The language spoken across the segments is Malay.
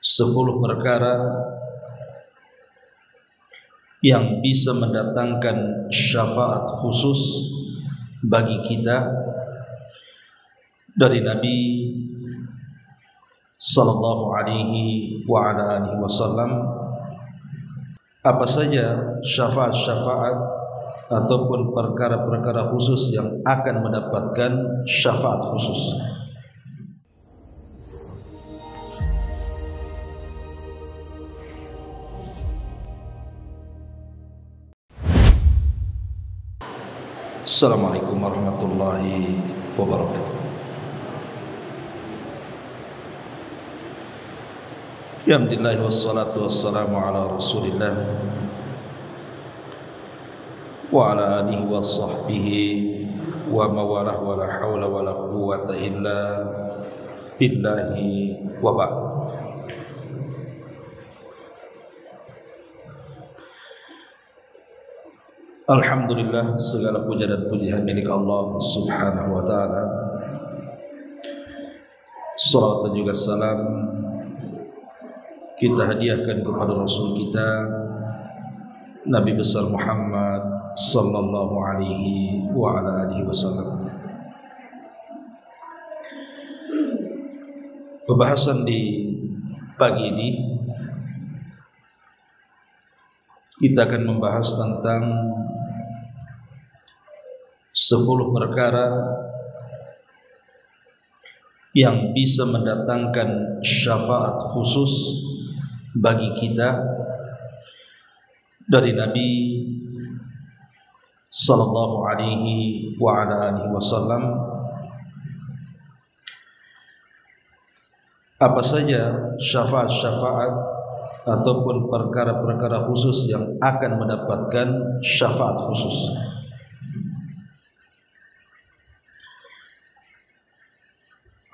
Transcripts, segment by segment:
10 perkara yang bisa mendatangkan syafaat khusus bagi kita dari Nabi sallallahu alaihi wa ala alihi wasallam. Apa saja syafaat-syafaat ataupun perkara-perkara khusus yang akan mendapatkan syafaat khusus? Assalamualaikum warahmatullahi wabarakatuh. Alhamdulillah wassalatu wassalamu ala Rasulillah wa ala alihi wa sahbihi wa mawalah wa la hawla wa la quwwata illa billahi wa ba'd. Alhamdulillah, segala puja dan pujian milik Allah subhanahu wa ta'ala. Salawat dan juga salam kita hadiahkan kepada Rasul kita Nabi besar Muhammad sallallahu alaihi wa ala alihi wasallam. Pembahasan di pagi ini kita akan membahas tentang 10 perkara yang bisa mendatangkan syafaat khusus bagi kita dari Nabi sallallahu alaihi wa ala alihi wasallam. Apa saja syafaat-syafaat ataupun perkara-perkara khusus yang akan mendapatkan syafaat khusus?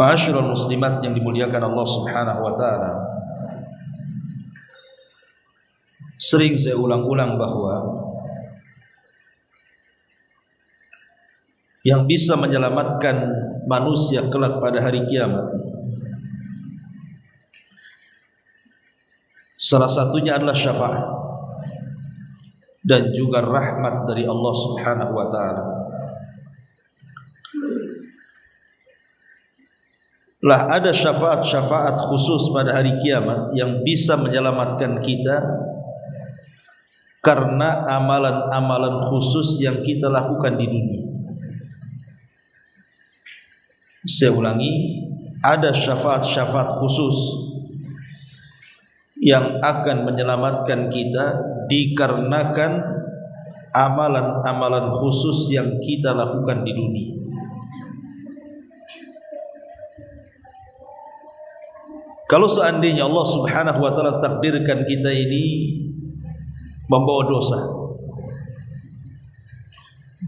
Ma'asyiral muslimat yang dimuliakan Allah subhanahu wa ta'ala, sering saya ulang-ulang bahwa yang bisa menyelamatkan manusia kelak pada hari kiamat salah satunya adalah syafaat dan juga rahmat dari Allah subhanahu wa ta'ala. Lah ada syafaat-syafaat khusus pada hari kiamat yang bisa menyelamatkan kita karena amalan-amalan khusus yang kita lakukan di dunia. Saya ulangi, ada syafaat-syafaat khusus yang akan menyelamatkan kita dikarenakan amalan-amalan khusus yang kita lakukan di dunia. Kalau seandainya Allah subhanahu wa ta'ala takdirkan kita ini membawa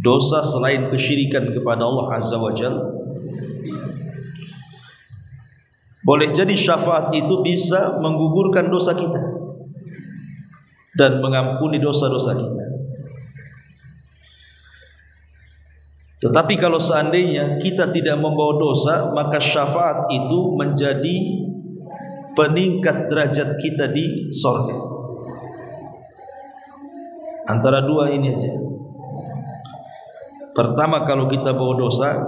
dosa selain kesyirikan kepada Allah azza wa jalla, boleh jadi syafaat itu bisa menggugurkan dosa kita dan mengampuni dosa-dosa kita. Tetapi kalau seandainya kita tidak membawa dosa, maka syafaat itu menjadi peningkat derajat kita di surga. Antara dua ini aja. Pertama, kalau kita bawa dosa,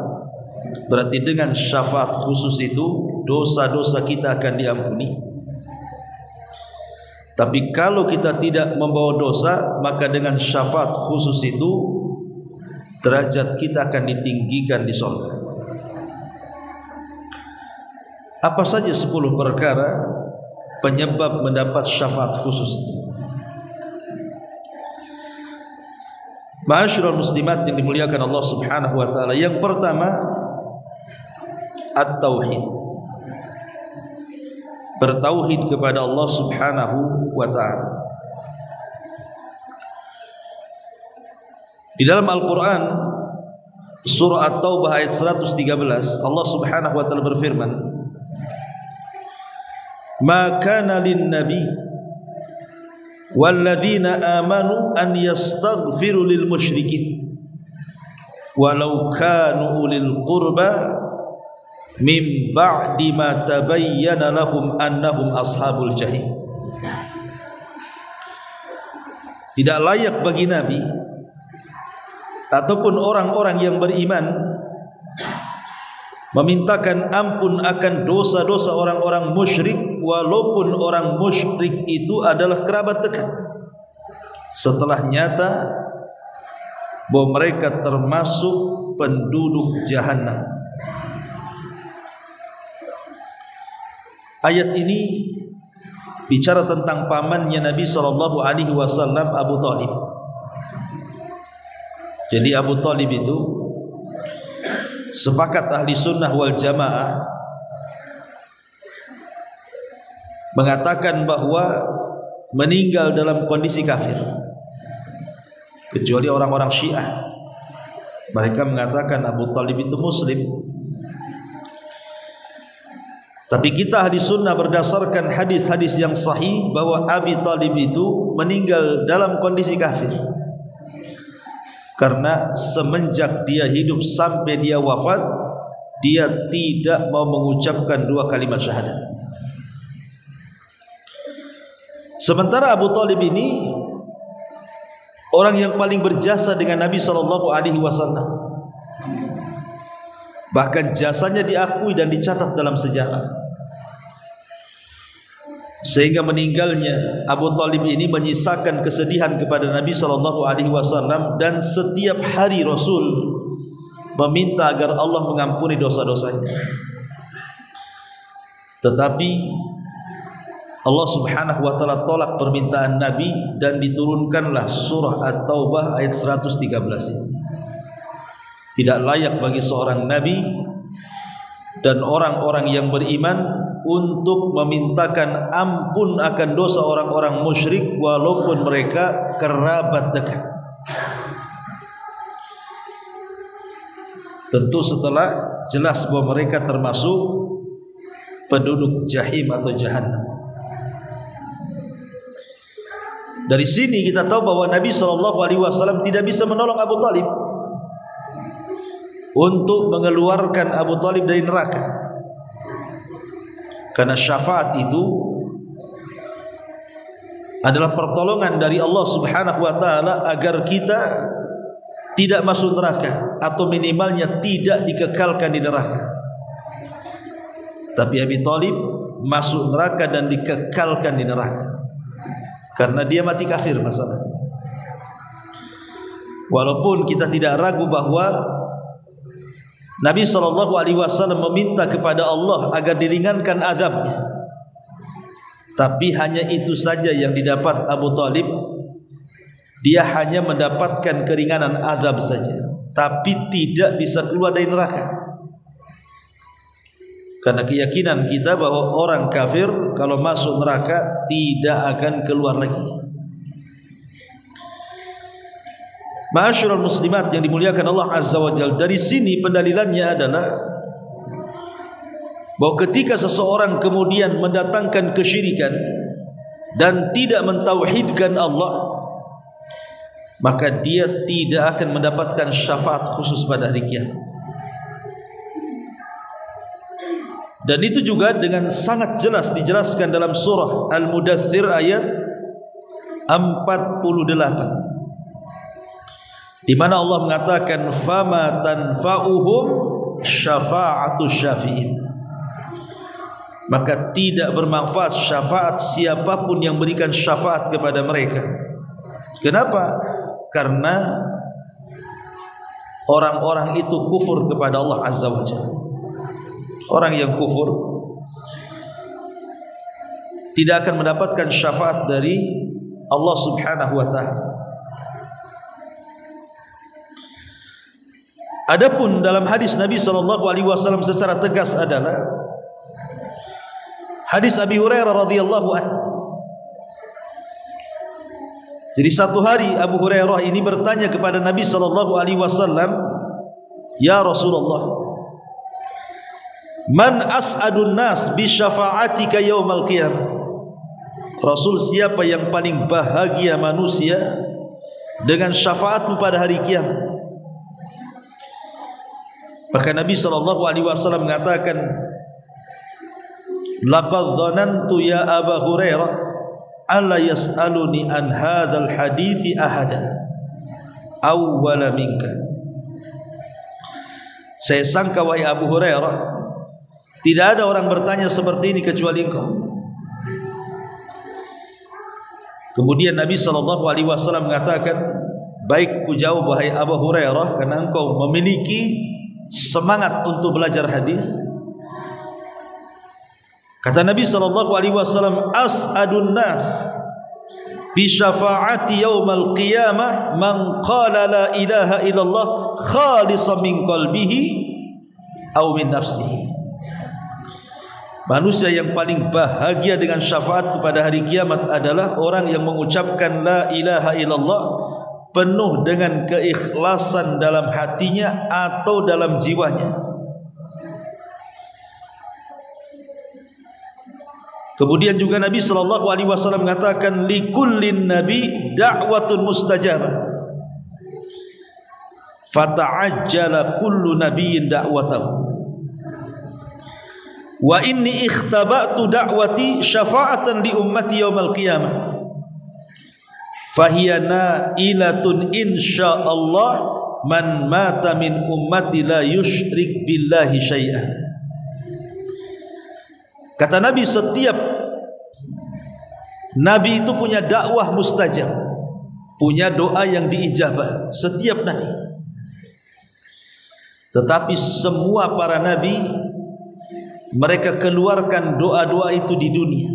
berarti dengan syafaat khusus itu dosa-dosa kita akan diampuni. Tapi kalau kita tidak membawa dosa, maka dengan syafaat khusus itu derajat kita akan ditinggikan di surga. Apa saja 10 perkara penyebab mendapat syafaat khusus itu? Ma'asyiral muslimat yang dimuliakan Allah subhanahu wa ta'ala, yang pertama at-tauhid, bertauhid kepada Allah subhanahu wa ta'ala. Di dalam Al-Quran surah At-Taubah ayat 113, Allah subhanahu wa ta'ala berfirman, ma kana lin nabi walladzina amanu an yastaghfiru lil musyrikin walau kanu ulil qurba min ba'di ma tabayyana lahum annahum ashabul jahim. Tidak layak bagi Nabi ataupun orang-orang yang beriman memintakan ampun akan dosa-dosa orang-orang musyrik, walaupun orang musyrik itu adalah kerabat dekat, setelah nyata bahwa mereka termasuk penduduk jahanam. Ayat ini bicara tentang pamannya Nabi SAW, Abu Talib. Jadi Abu Talib itu sepakat ahli sunnah wal jamaah mengatakan bahwa meninggal dalam kondisi kafir, kecuali orang-orang Syiah. Mereka mengatakan Abu Talib itu muslim. Tapi kita ahli sunnah berdasarkan hadis-hadis yang sahih bahwa Abi Talib itu meninggal dalam kondisi kafir, karena semenjak dia hidup sampai dia wafat, dia tidak mau mengucapkan dua kalimat syahadat. Sementara Abu Talib ini orang yang paling berjasa dengan Nabi SAW. Bahkan jasanya diakui dan dicatat dalam sejarah. Sehingga meninggalnya Abu Talib ini menyisakan kesedihan kepada Nabi SAW, dan setiap hari Rasul meminta agar Allah mengampuni dosa-dosanya. Tetapi Allah Subhanahu wa taala tolak permintaan Nabi dan diturunkanlah surah At-Taubah ayat 113 ini. Tidak layak bagi seorang nabi dan orang-orang yang beriman untuk memintakan ampun akan dosa orang-orang musyrik walaupun mereka kerabat dekat. Tentu setelah jelas bahwa mereka termasuk penduduk jahim atau jahannam. Dari sini kita tahu bahwa Nabi SAW tidak bisa menolong Abu Talib untuk mengeluarkan Abu Talib dari neraka, karena syafaat itu adalah pertolongan dari Allah Subhanahu wa taala agar kita tidak masuk neraka, atau minimalnya tidak dikekalkan di neraka. Tapi Abi Talib masuk neraka dan dikekalkan di neraka karena dia mati kafir masalahnya. Walaupun kita tidak ragu bahwa Nabi SAW meminta kepada Allah agar diringankan azabnya, tapi hanya itu saja yang didapat Abu Talib. Dia hanya mendapatkan keringanan azab saja, tapi tidak bisa keluar dari neraka. Karena keyakinan kita bahwa orang kafir kalau masuk neraka tidak akan keluar lagi. Ma'asyiral muslimat yang dimuliakan Allah Azza wa Jalla, dari sini pendalilannya adalah bahwa ketika seseorang kemudian mendatangkan kesyirikan dan tidak mentauhidkan Allah, maka dia tidak akan mendapatkan syafaat khusus pada hari kiamat. Dan itu juga dengan sangat jelas dijelaskan dalam surah Al-Mudaththir ayat 48, di mana Allah mengatakan fama tanfa'uhum syafa'atu syafi'in, maka tidak bermanfaat syafaat siapapun yang berikan syafaat kepada mereka. Kenapa? Karena orang-orang itu kufur kepada Allah Azza wa Jalla. Orang yang kufur tidak akan mendapatkan syafaat dari Allah Subhanahu wa taala. Adapun dalam hadis Nabi SAW secara tegas adalah hadis Abi Hurairah radhiyallahu anhu. Jadi satu hari Abu Hurairah ini bertanya kepada Nabi SAW, "Ya Rasulullah, man as'adun nas bi syafa'atika yaumal qiyamah?" Rasul, siapa yang paling bahagia manusia dengan syafaatmu pada hari kiamat? Maka Nabi SAW mengatakan, laqad dhanantu ya Aba Hurairah alla yas'aluni an hadzal hadithi ahada awwala minka. Saya sangka wahai Abu Hurairah, tidak ada orang bertanya seperti ini kecuali engkau. Kemudian Nabi SAW mengatakan, baik ku jawab wahai Abu Hurairah, karena engkau memiliki semangat untuk belajar hadis. Kata Nabi SAW, as'adun nas bi syafaati yaumal qiyamah man qala la ilaha illallah khalisan min qalbihi aw min nafsihi. Manusia yang paling bahagia dengan syafaat pada hari kiamat adalah orang yang mengucapkan la ilaha illallah penuh dengan keikhlasan dalam hatinya atau dalam jiwanya. Kemudian juga Nabi SAW mengatakan, likullin nabi da'watun mustajabah fata'ajjala kullu nabiyyin da'watahu wa inni ikhtaba'tu da'wati syafa'atan li ummati yaumal qiyamah fahiya na'ilatun insyaallah man mata min ummati la yusyrik billahi syai'an. Kata Nabi, setiap Nabi itu punya dakwah mustajab, punya doa yang diijabah, setiap Nabi. Tetapi semua para Nabi, mereka keluarkan doa-doa itu di dunia.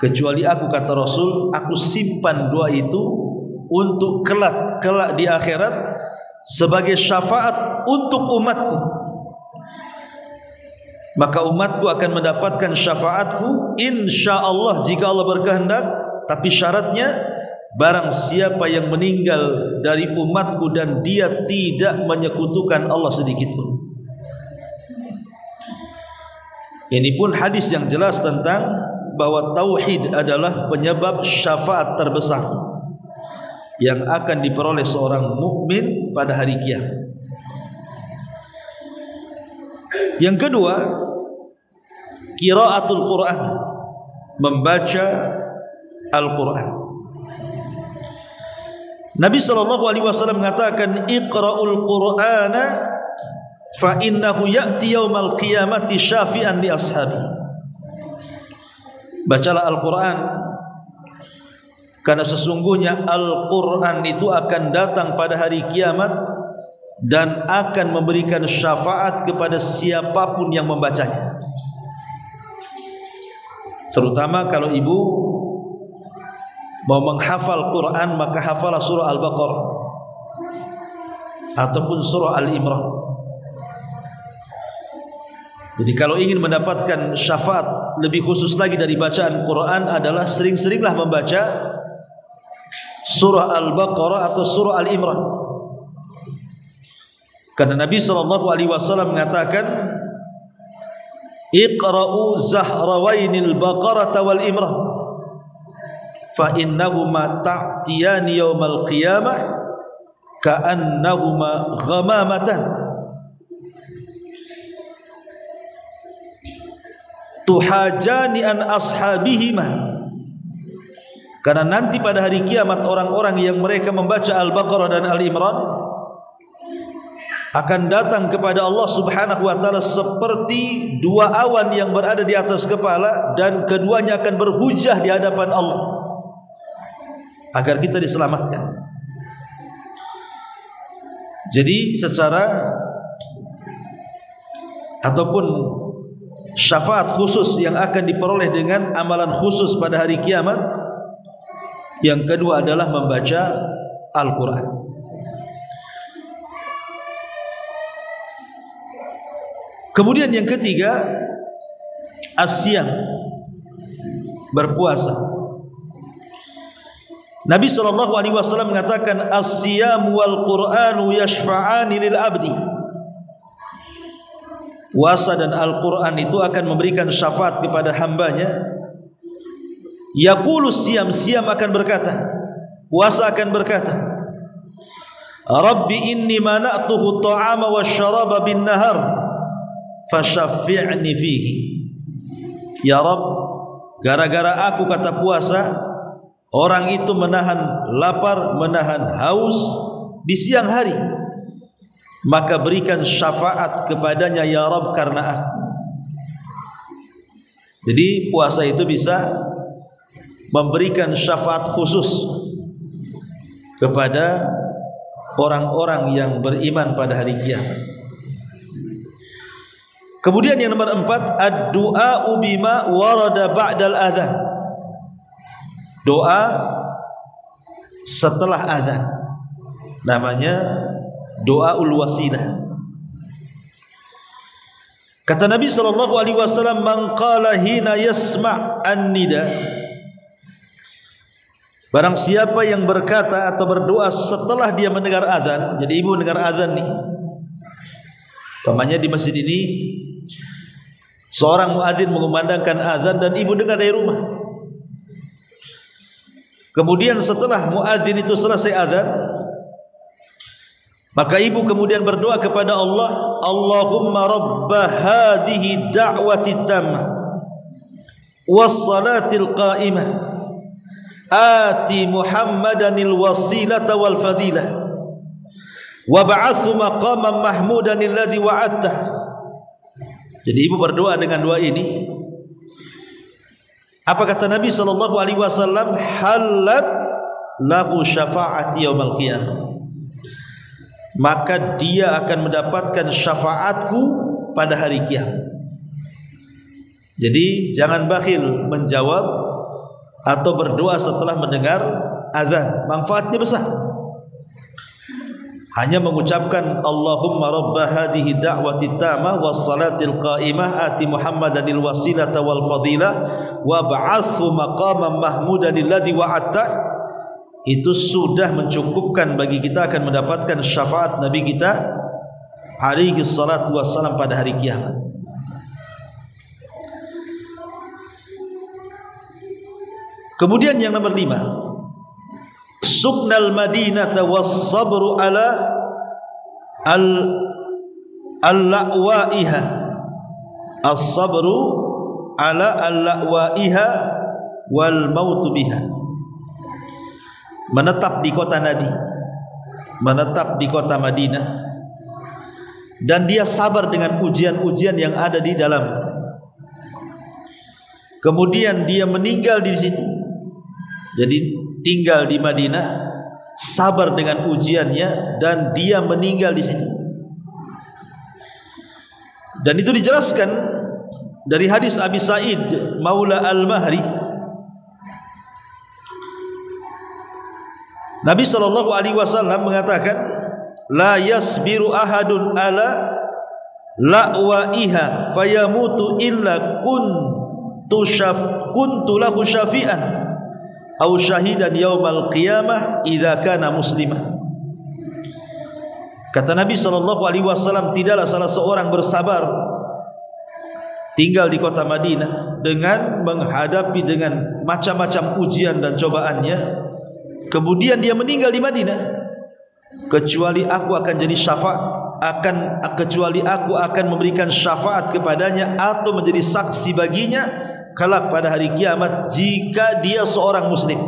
Kecuali aku, kata Rasul, aku simpan doa itu untuk kelak di akhirat sebagai syafaat untuk umatku. Maka umatku akan mendapatkan syafaatku insyaallah jika Allah berkehendak. Tapi syaratnya, barang siapa yang meninggal dari umatku dan dia tidak menyekutukan Allah sedikit pun. Ini pun hadis yang jelas tentang bahwa tauhid adalah penyebab syafaat terbesar yang akan diperoleh seorang mukmin pada hari kiamat. Yang kedua, qiraatul Quran, membaca Al-Quran. Nabi SAW mengatakan, iqra'ul Qur'ana fa innahu ya'ti yaumal qiyamati syafi'an li ashabi. Bacalah Al-Quran, karena sesungguhnya Al-Quran itu akan datang pada hari kiamat dan akan memberikan syafaat kepada siapapun yang membacanya. Terutama kalau ibu mau menghafal Quran, maka hafalah surah Al-Baqarah ataupun surah Al-Imran. Jadi kalau ingin mendapatkan syafaat lebih khusus lagi dari bacaan Quran adalah sering-seringlah membaca surah Al-Baqarah atau surah Al-Imran. Karena Nabi SAW mengatakan, iqra'u zahrawainil baqarata wal imran fa innahuma ta'tiyani yaumal qiyamah ka'annahuma ghamamatan tuhajani an ashabihima. Karena nanti pada hari kiamat orang-orang yang mereka membaca Al-Baqarah dan Al-Imran akan datang kepada Allah Subhanahu wa taala seperti dua awan yang berada di atas kepala, dan keduanya akan berhujah di hadapan Allah agar kita diselamatkan. Jadi secara ataupun syafaat khusus yang akan diperoleh dengan amalan khusus pada hari kiamat, yang kedua adalah membaca Al-Quran. Kemudian yang ketiga, asyam, berpuasa. Nabi SAW mengatakan, asyam wal Qur'anu yashfa'ani lil abdi. Puasa dan Al-Quran itu akan memberikan syafaat kepada hambanya. Yaqulu siyam, siyam akan berkata, puasa akan berkata, Rabbi inni mana'tuhu ta'ama wa syaraba bin nahar fashaffi'ni fihi. Ya Rabb, gara-gara aku kata puasa, orang itu menahan lapar, menahan haus di siang hari, maka berikan syafaat kepadanya ya Rabb karena aku. Jadi puasa itu bisa memberikan syafaat khusus kepada orang-orang yang beriman pada hari kiamat. Kemudian yang nomor 4, ad-du'a'u bima warada ba'dal adzan. Doa setelah azan, namanya doaul wasilah. Kata Nabi SAW, man qala hina yasma' an-nida, barang siapa yang berkata atau berdoa setelah dia mendengar azan. Jadi ibu mendengar azan nih, umpamanya di masjid ini seorang muadzin mengumandangkan azan dan ibu dengar dari rumah. Kemudian setelah muadzin itu selesai azan, maka ibu kemudian berdoa kepada Allah, Allahumma rabba hadhihi da'wati tammah was salatil qa'imah ati Muhammadanil wasilata wal fadilah wa ba'athu maqaman mahmudan alladhi wa'adta. Jadi ibu berdoa dengan doa ini. Apa kata Nabi SAW? Halat lahu syafa'ati yaumal qiyamah, maka dia akan mendapatkan syafaatku pada hari kiamat. Jadi jangan bakhil menjawab atau berdoa setelah mendengar azan, manfaatnya besar. Hanya mengucapkan Allahumma rabba hadhihi da'wati tamah was salatil qa'imah ati Muhammadanil wasilata wal fadilah wa ba'athu maqaman mahmudan alladhi wa'adta, itu sudah mencukupkan bagi kita akan mendapatkan syafaat Nabi kita alaihi salatu wassalam pada hari kiamat. Kemudian yang nomor 5, suknal madinata was sabru ala al-la'waiha, as-sabru ala al-la'waiha wal mautu biha. Menetap di kota Nabi, menetap di kota Madinah, dan dia sabar dengan ujian-ujian yang ada di dalamnya. Kemudian dia meninggal di situ. Jadi tinggal di Madinah, sabar dengan ujiannya, dan dia meninggal di situ. Dan itu dijelaskan dari hadis Abi Sa'id Maula Al-Mahri. Nabi SAW mengatakan, la yasbiru ahadun ala la'waiha fayamutu illa kuntu lahu syafi'an aw syahidan yaumal qiyamah idza kana muslimah. Kata Nabi SAW, tidaklah salah seorang bersabar tinggal di kota Madinah dengan menghadapi dengan macam-macam ujian dan cobaannya, kemudian dia meninggal di Madinah, kecuali aku akan jadi kecuali aku akan memberikan syafaat kepadanya atau menjadi saksi baginya kelak pada hari kiamat jika dia seorang muslim.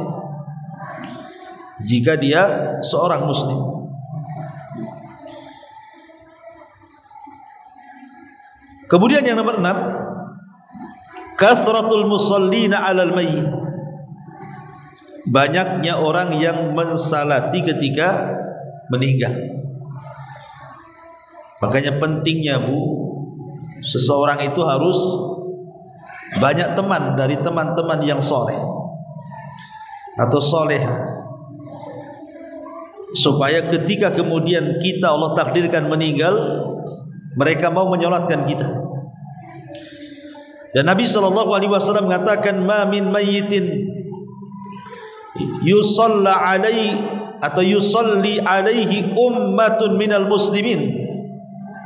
Jika dia seorang muslim. Kemudian yang nomor 6, kasratul musallina 'alal mayyit. Banyaknya orang yang mensalati ketika meninggal. Makanya pentingnya Bu, seseorang itu harus banyak teman dari teman-teman yang soleh atau soleha, supaya ketika kemudian kita Allah takdirkan meninggal, mereka mau menyolatkan kita. Dan Nabi SAW mengatakan, ma min mayyitin yusalla alaihi atau yusalli alaihi ummatun minal muslimin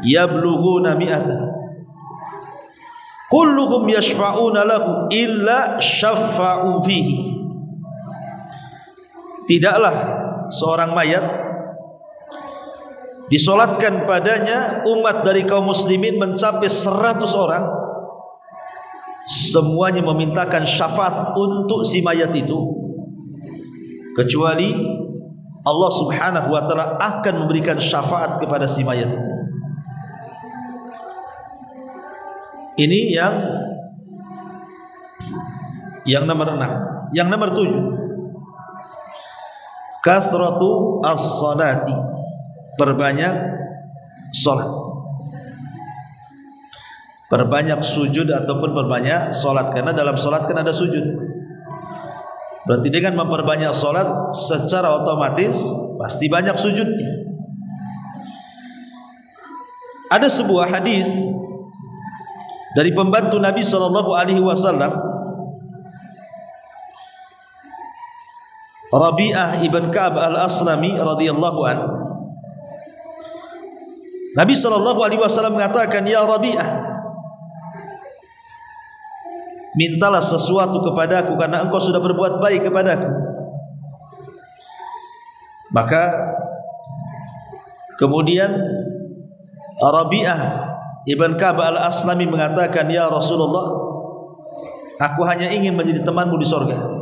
yablughuna mi'atan kulluhum yashfa'una lahu illa syafa'u fihi. Tidaklah seorang mayat disolatkan padanya umat dari kaum muslimin mencapai 100 orang, semuanya memintakan syafaat untuk si mayat itu, kecuali Allah subhanahu wa ta'ala akan memberikan syafaat kepada si mayat itu. Ini yang nomor 6. Yang nomor 7, kathratu as-salati, perbanyak salat, perbanyak sujud ataupun perbanyak salat, karena dalam salat kan ada sujud. Berarti dengan memperbanyak salat secara otomatis pasti banyak sujudnya. Ada sebuah hadis dari pembantu Nabi SAW, Rabi'ah ibn Ka'ab al-Aslami radhiyallahu an. Nabi SAW mengatakan, ya Rabi'ah, mintalah sesuatu kepadaku karena engkau sudah berbuat baik kepadaku. Maka kemudian Rabi'ah ibn Ka'ab al-Aslami mengatakan, ya Rasulullah, aku hanya ingin menjadi temanmu di sorga.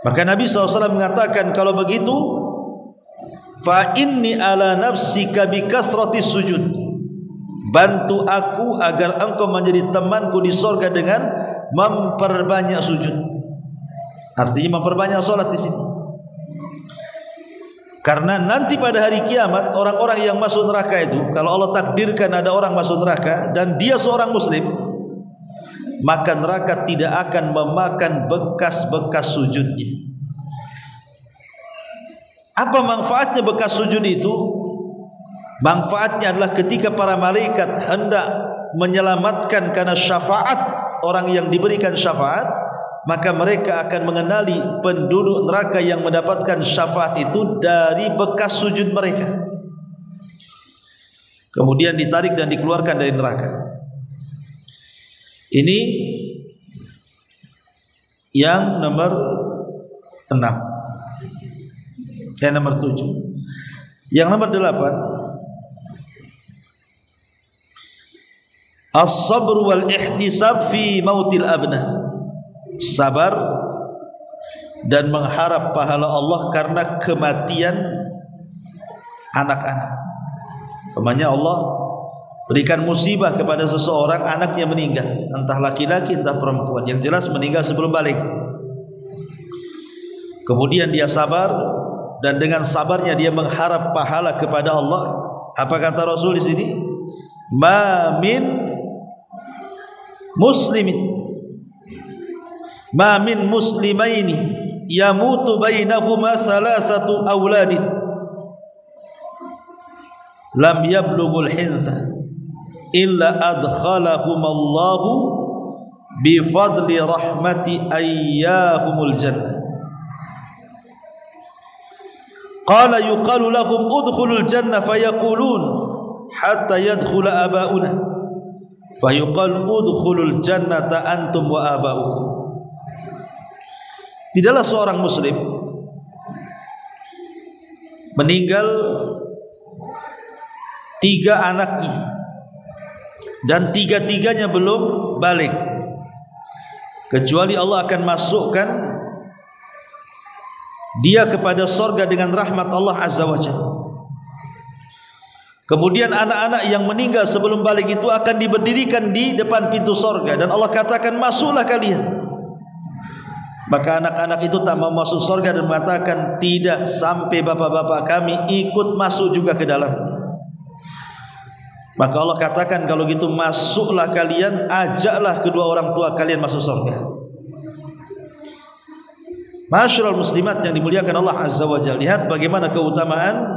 Maka Nabi SAW mengatakan, kalau begitu, fa inni ala nafsika bi kathrati sujud, bantu aku agar engkau menjadi temanku di sorga dengan memperbanyak sujud. Artinya memperbanyak solat di sini. Karena nanti pada hari kiamat orang-orang yang masuk neraka itu, kalau Allah takdirkan ada orang masuk neraka dan dia seorang muslim, maka neraka tidak akan memakan bekas-bekas sujudnya. Apa manfaatnya bekas sujud itu? Manfaatnya adalah ketika para malaikat hendak menyelamatkan karena syafaat orang yang diberikan syafaat, maka mereka akan mengenali penduduk neraka yang mendapatkan syafaat itu dari bekas sujud mereka. Kemudian ditarik dan dikeluarkan dari neraka. Ini yang nomor 6. Yang nomor 7. Yang nomor 8, as-sabr wal ihtisab fi mautil abna, sabar dan mengharap pahala Allah karena kematian anak-anak. Umpamanya Allah berikan musibah kepada seseorang, anaknya meninggal, entah laki-laki entah perempuan, yang jelas meninggal sebelum balik. Kemudian dia sabar, dan dengan sabarnya dia mengharap pahala kepada Allah. Apa kata Rasul di sini? Ma min muslimaini yamutu bainahuma thalathatu awladin lam yablughul hintha illa adkhalahumallahu bifadli rahmati ayyahumul jannah. Qala yuqalu lahum udkhulul jannah fayaqulun hatta yadkhula abauna fayuqal udkhulul jannata antum wa abaukum. Tidaklah seorang muslim meninggal 3 anaknya dan 3-3-nya belum balik, kecuali Allah akan masukkan dia kepada sorga dengan rahmat Allah Azza wa Jalla. Kemudian anak-anak yang meninggal sebelum balik itu akan diberdirikan di depan pintu sorga, dan Allah katakan, masuklah kalian. Maka anak-anak itu tak mau masuk sorga dan mengatakan, tidak, sampai bapak-bapak kami ikut masuk juga ke dalamnya. Maka Allah katakan, kalau gitu masuklah kalian, ajaklah kedua orang tua kalian masuk surga. Masyarul muslimat yang dimuliakan Allah Azza wa Jalla, lihat bagaimana keutamaan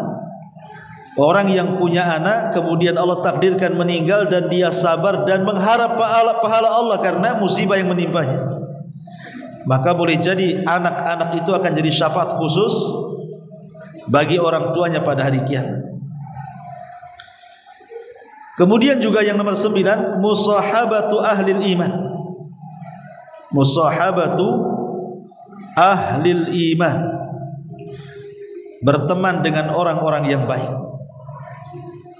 orang yang punya anak, kemudian Allah takdirkan meninggal dan dia sabar dan mengharap pahala Allah karena musibah yang menimpanya. Maka boleh jadi anak-anak itu akan jadi syafaat khusus bagi orang tuanya pada hari kiamat. Kemudian juga yang nomor 9, musahabatu ahlil iman. Musahabatu ahlil iman, berteman dengan orang-orang yang baik.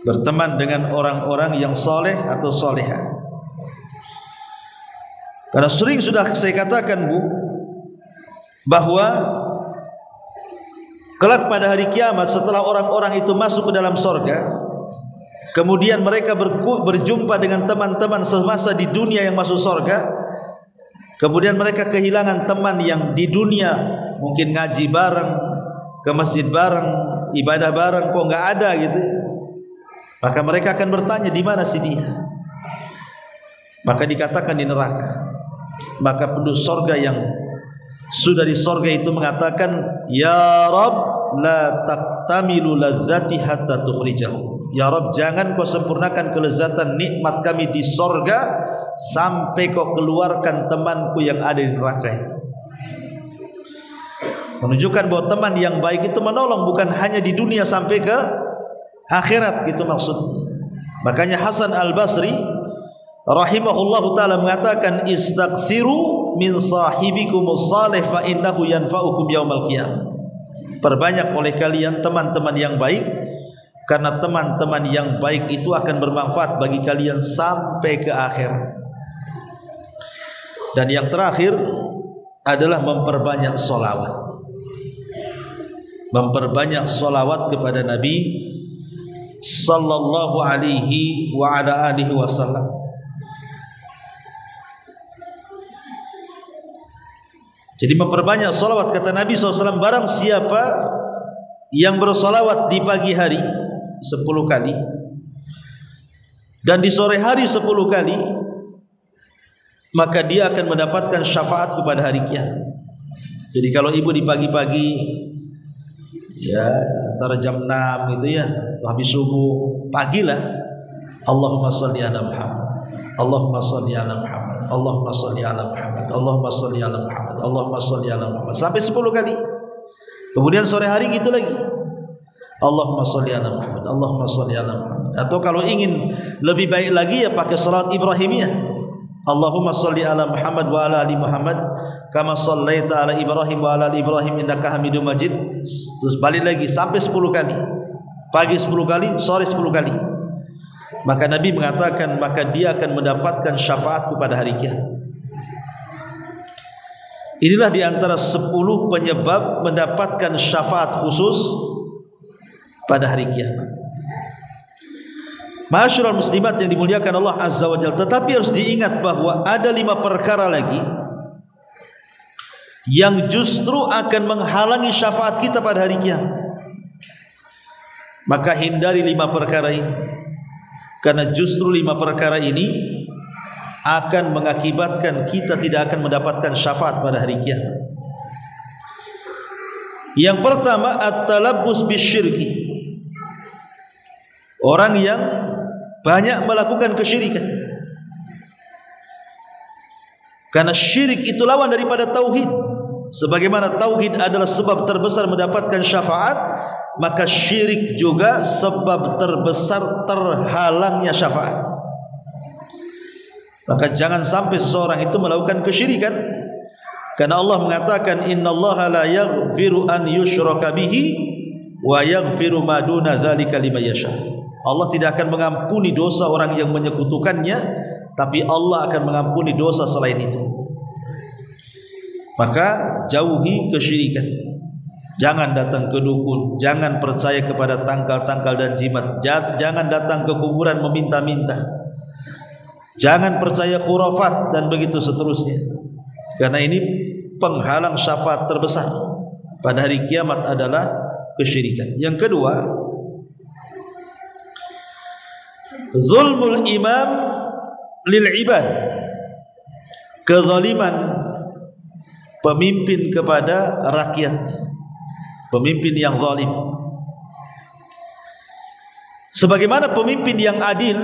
berteman dengan orang-orang yang soleh atau soleha. Karena sering sudah saya katakan, Bu, bahwa kelak pada hari kiamat setelah orang-orang itu masuk ke dalam sorga, kemudian mereka berjumpa dengan teman-teman semasa di dunia yang masuk sorga, kemudian mereka kehilangan teman yang di dunia mungkin ngaji bareng, ke masjid bareng, ibadah bareng, kok nggak ada gitu ya. Maka mereka akan bertanya, di mana sih dia? Maka dikatakan di neraka. Maka penduduk sorga yang sudah di sorga itu mengatakan, ya Rabb, la taktamilu ladzati hatta tukhrijahu. Ya Rabb, jangan kau sempurnakan kelezatan nikmat kami di sorga sampai kau keluarkan temanku yang ada di neraka itu. Menunjukkan bahwa teman yang baik itu menolong bukan hanya di dunia sampai ke akhirat, gitu maksudnya. Makanya Hasan Al-Basri rahimahullahu ta'ala mengatakan, istaghfiru min sahibikumul salih fa innahu yanfa'ukum yaumal qiyamah. Perbanyak oleh kalian teman-teman yang baik, karena teman-teman yang baik itu akan bermanfaat bagi kalian sampai ke akhirat. Dan yang terakhir adalah memperbanyak solawat. Memperbanyak solawat kepada Nabi sallallahu alaihi wa ala alihi wasallam. Jadi memperbanyak solawat, kata Nabi SAW, barang siapa yang bersolawat di pagi hari 10 kali dan di sore hari 10 kali, maka dia akan mendapatkan syafaat pada hari kiamat. Jadi kalau ibu di pagi-pagi, ya antara jam 6 gitu ya, habis subuh, pagilah Allahumma sholli ala Muhammad, Allahumma sholli ala Muhammad, Allahumma sholli ala Muhammad, Allahumma sholli ala Muhammad, Allahumma sholli ala Muhammad, sampai 10 kali. Kemudian sore hari gitu lagi, Allahumma sholli ala Muhammad, Allahumma sholli ala Muhammad. Atau kalau ingin lebih baik lagi ya pakai salat Ibrahimiyah, Allahumma sholli ala Muhammad wa ala ali Muhammad kama shallaita ala Ibrahim wa ala ali Ibrahim innaka Hamidum Majid. Terus balik lagi sampai 10 kali. Pagi 10 kali, sore 10 kali. Maka Nabi mengatakan, maka dia akan mendapatkan syafaatku pada hari kiamat. Inilah di antara 10 penyebab mendapatkan syafaat khusus pada hari kiamat. Ma'asyiral muslimat yang dimuliakan Allah Azza wa Jalla. Tetapi harus diingat bahwa ada 5 perkara lagi yang justru akan menghalangi syafaat kita pada hari kiamat. Maka hindari 5 perkara ini, karena justru 5 perkara ini akan mengakibatkan kita tidak akan mendapatkan syafaat pada hari kiamat. Yang pertama, at-talabbus bisyirki. Orang yang banyak melakukan kesyirikan. Karena syirik itu lawan daripada tauhid. Sebagaimana tauhid adalah sebab terbesar mendapatkan syafaat, maka syirik juga sebab terbesar terhalangnya syafaat. Maka jangan sampai seseorang itu melakukan kesyirikan, karena Allah mengatakan, innallaha la yaghfiru an yushraka bihi wa yaghfiru ma duna dzalika liman yasha. Allah tidak akan mengampuni dosa orang yang menyekutukannya, tapi Allah akan mengampuni dosa selain itu. Maka jauhi kesyirikan. Jangan datang ke dukun, jangan percaya kepada tangkal-tangkal dan jimat, jangan datang ke kuburan meminta-minta, jangan percaya khurafat dan begitu seterusnya. Karena ini penghalang syafaat terbesar pada hari kiamat adalah kesyirikan. Yang kedua, zulmul imam lil ibad, kezaliman pemimpin kepada rakyatnya. Pemimpin yang zalim. Sebagaimana pemimpin yang adil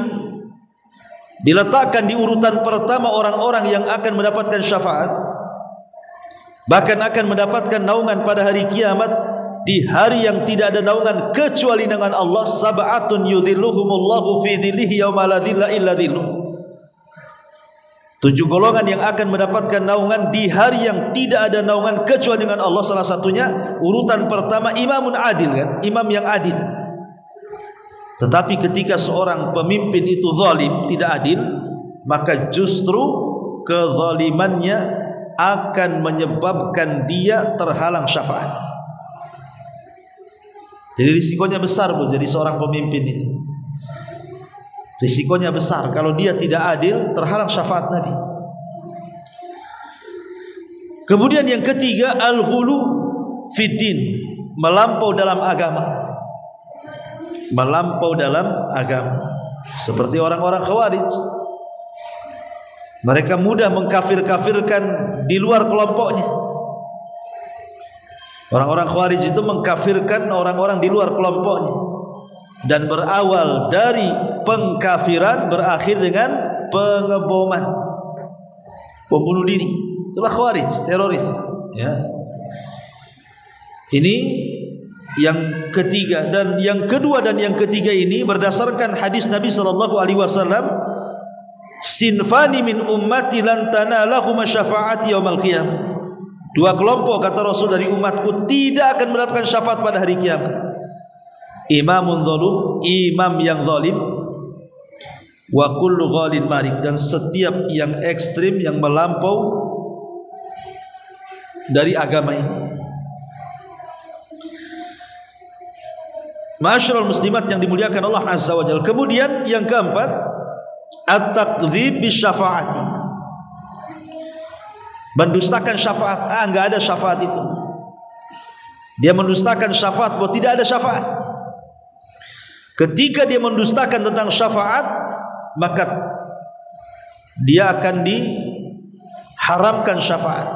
diletakkan di urutan pertama orang-orang yang akan mendapatkan syafaat, bahkan akan mendapatkan naungan pada hari kiamat, di hari yang tidak ada naungan kecuali dengan Allah. Sab'atun yudhilluhumullahu fi dhillihi yauma la dhilla illa dhilluh. 7 golongan yang akan mendapatkan naungan di hari yang tidak ada naungan kecuali dengan Allah. Salah satunya urutan pertama imamun adil, kan? Imam yang adil. Tetapi ketika seorang pemimpin itu zalim, tidak adil, maka justru kezalimannya akan menyebabkan dia terhalang syafaat. Jadi risikonya besar pun jadi seorang pemimpin itu. Risikonya besar kalau dia tidak adil, terhalang syafaat Nabi. Kemudian yang ketiga, al-ghulu fiddin, melampau dalam agama. Melampau dalam agama. Seperti orang-orang Khawarij. Mereka mudah mengkafir-kafirkan di luar kelompoknya. Orang-orang Khawarij itu mengkafirkan orang-orang di luar kelompoknya, dan berawal dari pengkafiran berakhir dengan pengeboman, pembunuh diri. Itulah Khawarij, teroris, ya. Ini yang ketiga. Dan yang kedua dan yang ketiga ini berdasarkan hadis Nabi SAW, sinfani min ummati lan tanalahum syafaati yaumil qiyamah. Dua kelompok, kata Rasul, dari umatku tidak akan mendapatkan syafaat pada hari kiamat. Imamun zalum, imam yang zalim, wa kullu ghalin marik, dan setiap yang ekstrim, yang melampau dari agama ini. Ma'asyiral muslimat yang dimuliakan Allah Azza wa Jalla. Kemudian yang keempat, at-takdzib bisyafaati, mendustakan syafaat. Enggak ada syafaat itu. Dia mendustakan syafaat, bahwa tidak ada syafaat. Ketika dia mendustakan tentang syafaat, maka dia akan diharamkan syafaat.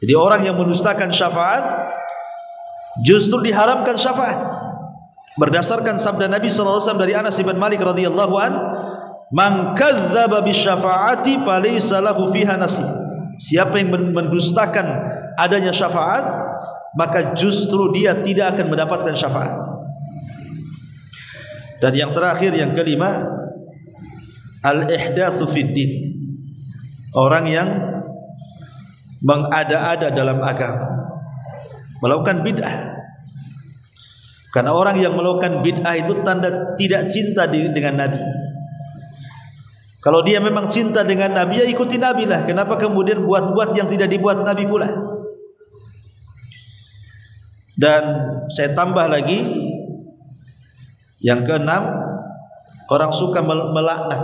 Jadi orang yang mendustakan syafaat justru diharamkan syafaat. Berdasarkan sabda Nabi SAW dari Anas bin Malik radhiyallahu an, man kadzdzaba bisyafaati falaysa lahu fiha nasib. Siapa yang mendustakan adanya syafaat, maka justru dia tidak akan mendapatkan syafaat. Dan yang terakhir, yang kelima, al-ihdatsu fid din, orang yang mengada-ada dalam agama, melakukan bid'ah. Karena orang yang melakukan bid'ah itu tanda tidak cinta dengan Nabi. Kalau dia memang cinta dengan Nabi, ya ikuti Nabi lah. Kenapa kemudian buat-buat yang tidak dibuat Nabi pula? Dan saya tambah lagi, yang keenam, orang suka melaknat.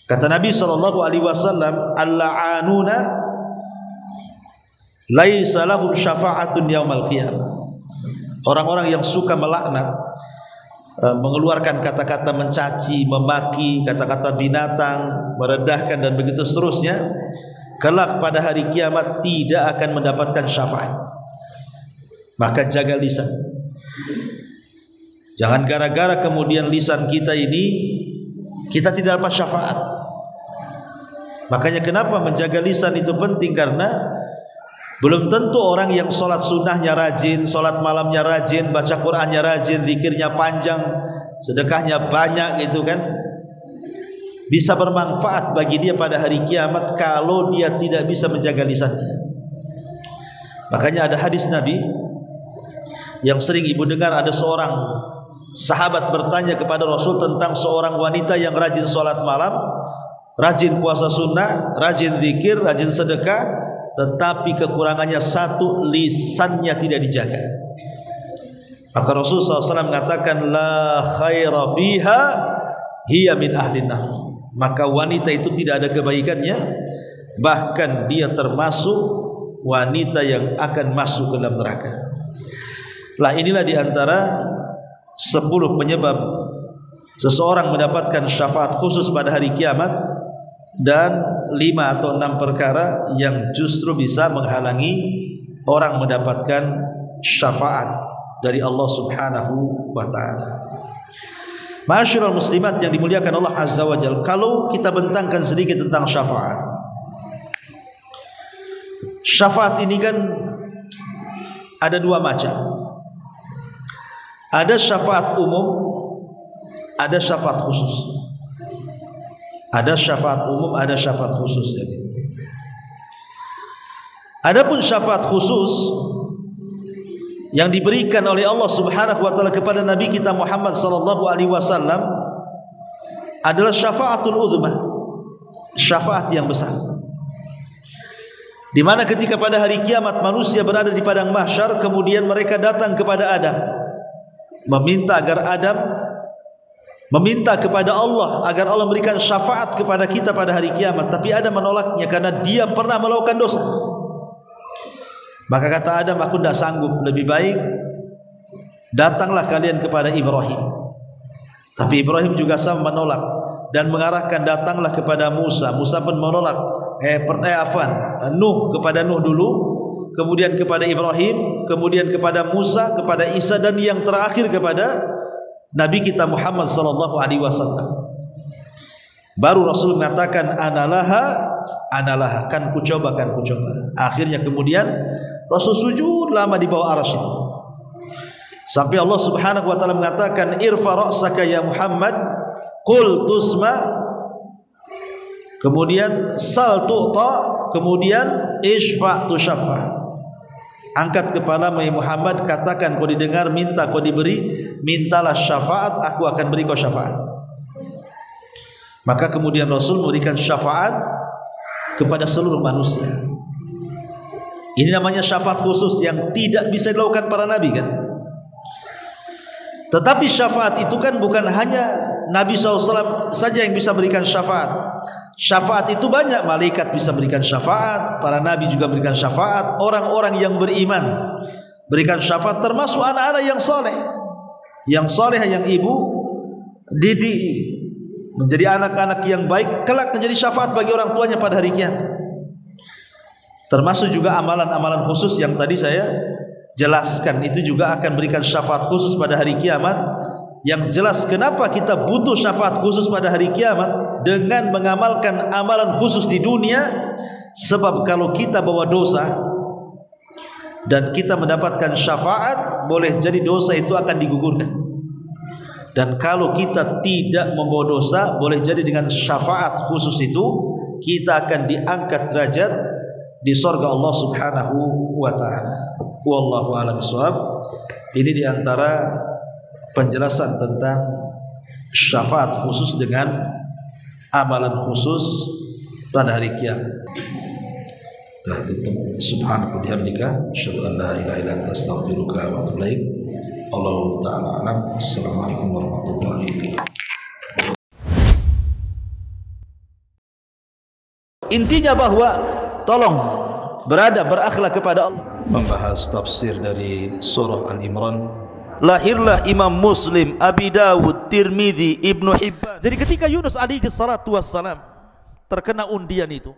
Kata Nabi SAW, al-la'anuna laisa lahum syafa'atun yaumal qiyamah. Orang-orang yang suka melaknat, mengeluarkan kata-kata mencaci, memaki, kata-kata binatang, merendahkan dan begitu seterusnya, kelak pada hari kiamat tidak akan mendapatkan syafaat. Maka jaga lisan. Jangan gara-gara kemudian lisan kita ini kita tidak dapat syafaat. Makanya kenapa menjaga lisan itu penting, karena belum tentu orang yang sholat sunnahnya rajin, sholat malamnya rajin, baca Qur'annya rajin, zikirnya panjang, sedekahnya banyak, gitu kan, bisa bermanfaat bagi dia pada hari kiamat kalau dia tidak bisa menjaga lisannya. Makanya ada hadis Nabi yang sering ibu dengar, ada seorang sahabat bertanya kepada Rasul tentang seorang wanita yang rajin sholat malam, rajin puasa sunnah, rajin zikir, rajin sedekah, tetapi kekurangannya satu, lisannya tidak dijaga. Maka Rasulullah SAW mengatakan, la khaira fiha hiya min ahlin nar. Maka wanita itu tidak ada kebaikannya, bahkan dia termasuk wanita yang akan masuk ke dalam neraka. Lah inilah diantara 10 penyebab seseorang mendapatkan syafaat khusus pada hari kiamat, dan 5 atau 6 perkara yang justru bisa menghalangi orang mendapatkan syafaat dari Allah Subhanahu wa ta'ala. Ma'asyiral muslimat yang dimuliakan Allah Azza wa Jalla, kalau kita bentangkan sedikit tentang syafaat. Syafaat ini kan ada 2 macam. Ada syafaat umum, ada syafaat khusus. Ada syafaat umum, ada syafaat khusus. Jadi, adapun syafaat khusus yang diberikan oleh Allah Subhanahu wa taala kepada Nabi kita Muhammad sallallahu alaihi wasallam adalah syafaatul uzma, syafaat yang besar. Di mana ketika pada hari kiamat manusia berada di padang mahsyar, kemudian mereka datang kepada Adam meminta agar Adam meminta kepada Allah agar Allah memberikan syafaat kepada kita pada hari kiamat, tapi Adam menolaknya karena dia pernah melakukan dosa. Maka kata Adam, aku tidak sanggup, lebih baik datanglah kalian kepada Ibrahim. Tapi Ibrahim juga sama menolak dan mengarahkan datanglah kepada Musa. Musa pun menolak. Nuh, kepada Nuh dulu, kemudian kepada Ibrahim, kemudian kepada Musa, kepada Isa, dan yang terakhir kepada Nabi kita Muhammad sallallahu alaihi wasallam. Baru Rasul mengatakan analaha, kan ku coba. Akhirnya kemudian Rasul sujud lama di bawah arsy itu. Sampai Allah Subhanahu wa taala mengatakan irfa ra'saka ya Muhammad qul tusma, kemudian sal tu'ta, kemudian isfa tushaffa. Angkat kepala Muhammad, katakan kau didengar, minta kau diberi, mintalah syafaat, aku akan beri kau syafaat. Maka kemudian Rasul memberikan syafaat kepada seluruh manusia. Ini namanya syafaat khusus yang tidak bisa dilakukan para nabi kan. Tetapi syafaat itu kan bukan hanya Nabi SAW saja yang bisa berikan syafaat. Syafaat itu banyak, malaikat bisa berikan syafaat, para nabi juga berikan syafaat, orang-orang yang beriman berikan syafaat, termasuk anak-anak yang soleh, yang ibu didik menjadi anak-anak yang baik, kelak menjadi syafaat bagi orang tuanya pada hari kiamat. Termasuk juga amalan-amalan khusus yang tadi saya jelaskan, itu juga akan berikan syafaat khusus pada hari kiamat. Yang jelas kenapa kita butuh syafaat khusus pada hari kiamat dengan mengamalkan amalan khusus di dunia. Sebab kalau kita bawa dosa dan kita mendapatkan syafaat, boleh jadi dosa itu akan digugurkan. Dan kalau kita tidak membawa dosa, boleh jadi dengan syafaat khusus itu kita akan diangkat derajat di surga Allah Subhanahu wa taala. Wallahu a'lam bishawab. Ini diantara penjelasan tentang syafaat khusus dengan amalan khusus pada hari kiamat. Kita tutup. Subhanaka bihamdika asyhadu an la ilaha illa anta astaghfiruka wa atubu ilaik. Allahu ta'ala alam. Assalamualaikum warahmatullahi wabarakatuh. Intinya bahwa tolong berakhlak kepada Allah. Membahas tafsir dari surah Al-Imran. Lahirlah Imam Muslim, Abi Dawud, Tirmidzi, Ibnu Hibban. Jadi ketika Yunus alaihi salatu wassalam terkena undian itu,